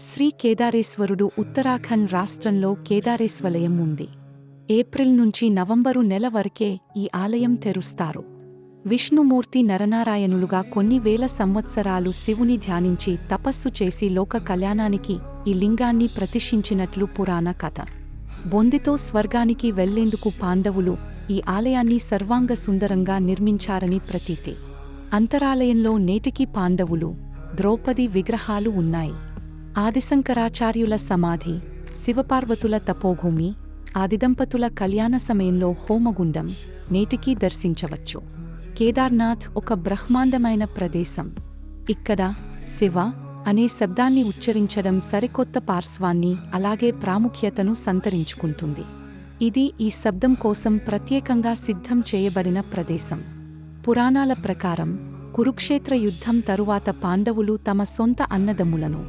శ్రీ కేదారేశ్వరుడు ఉత్తరాఖండ్ రాష్ట్రంలో కేదారేశ్వలయం ఉంది. ఏప్రిల్ నుంచి నవంబరు నెల వరకే ఈ ఆలయం తెరుస్తారు. విష్ణుమూర్తి నరనారాయణులుగా కొన్ని వేల సంవత్సరాలు శివుని ధ్యానించి తపస్సు చేసి లోక కళ్యాణానికి ఈ లింగాన్ని ప్రతిష్ఠించినట్లు పురాణ కథ. బొందితో స్వర్గానికి వెళ్లేందుకు పాండవులు ఈ ఆలయాన్ని సర్వాంగ సుందరంగా నిర్మించారని ప్రతీతి. అంతరాలయంలో నేటికి పాండవులు, ద్రౌపది విగ్రహాలు ఉన్నాయి. ఆదిశంకరాచార్యుల సమాధి, శివపార్వతుల తపోభూమి, ఆదిదంపతుల కళ్యాణ సమయంలో హోమగుండం నేటికీ దర్శించవచ్చు. కేదార్నాథ్ ఒక బ్రహ్మాండమైన ప్రదేశం. ఇక్కడ శివ అనే శబ్దాన్ని ఉచ్చరించడం సరికొత్త పార్శ్వాన్ని అలాగే ప్రాముఖ్యతను సంతరించుకుంటుంది. ఇది ఈ శబ్దం కోసం ప్రత్యేకంగా సిద్ధం చేయబడిన ప్రదేశం. పురాణాల ప్రకారం కురుక్షేత్ర యుద్ధం తరువాత పాండవులు తమ సొంత అన్నదమ్ములను,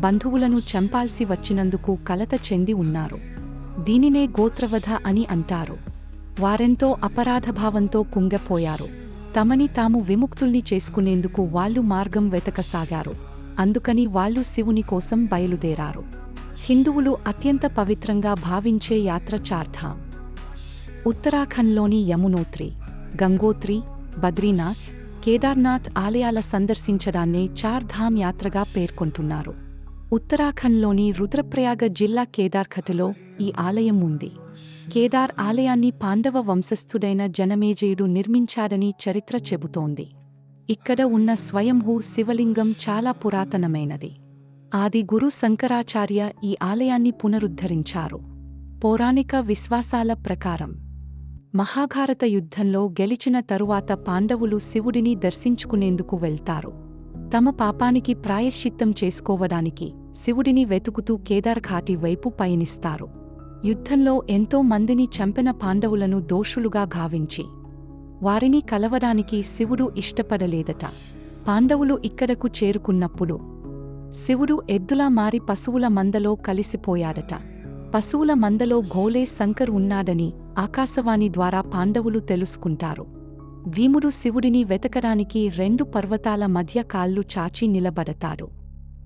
బంధువులను చంపాల్సి వచ్చినందుకు కలత చెంది ఉన్నారు. దీనినే గోత్రవధ అని అంటారు. వారెంతో అపరాధభావంతో కుంగపోయారు. తమని తాము విముక్తుల్ని చేసుకునేందుకు వాళ్ళు మార్గం వెతకసాగారు. అందుకని వాళ్ళు శివుని కోసం బయలుదేరారు. హిందువులు అత్యంత పవిత్రంగా భావించే యాత్ర చార్ధామ్. ఉత్తరాఖండ్లోని యమునోత్రి, గంగోత్రి, బద్రీనాథ్, కేదార్నాథ్ ఆలయాల సందర్శించడాన్నే చార్ధామ్ యాత్రగా పేర్కొంటున్నారు. ఉత్తరాఖండ్లోని రుద్రప్రయాగ జిల్లా కేదార్ఘట్లో ఈ ఆలయం ఉంది. కేదార్ ఆలయాన్ని పాండవ వంశస్థుడైన జనమేజయుడు నిర్మించాడని చరిత్ర చెబుతోంది. ఇక్కడ ఉన్న స్వయంభూ శివలింగం చాలా పురాతనమైనది. ఆది గురు శంకరాచార్య ఈ ఆలయాన్ని పునరుద్ధరించారు. పౌరాణిక విశ్వాసాల ప్రకారం మహాభారత యుద్ధంలో గెలిచిన తరువాత పాండవులు శివుడిని దర్శించుకునేందుకు వెళ్తారు. తమ పాపానికి ప్రాయశ్చిత్తం చేసుకోవడానికి శివుడిని వెతుకుతూ కేదార్ ఘాటి వైపు పయనిస్తారు. యుద్ధంలో ఎంతో మందిని చంపిన పాండవులను దోషులుగా గావించి వారిని కలవడానికి శివుడు ఇష్టపడలేదట. పాండవులు ఇక్కడకు చేరుకున్నప్పుడు శివుడు ఎద్దులా మారి పశువుల మందలో కలిసిపోయాడట. పశువుల మందలో ఘోలే శంకర్ ఉన్నాడని ఆకాశవాణి ద్వారా పాండవులు తెలుసుకుంటారు. భీముడు శివుడిని వెతకడానికి 2 పర్వతాల మధ్య కాళ్ళు చాచి నిలబడతాడు.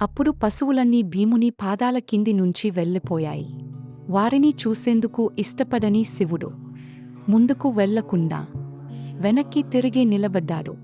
అప్పుడు పశువులన్నీ భీముని పాదాల కింది నుంచి వెళ్ళిపోయాయి. వారిని చూసేందుకు ఇష్టపడని శివుడు ముందుకు వెళ్లకుండా వెనక్కి తిరిగి నిలబడ్డాడు.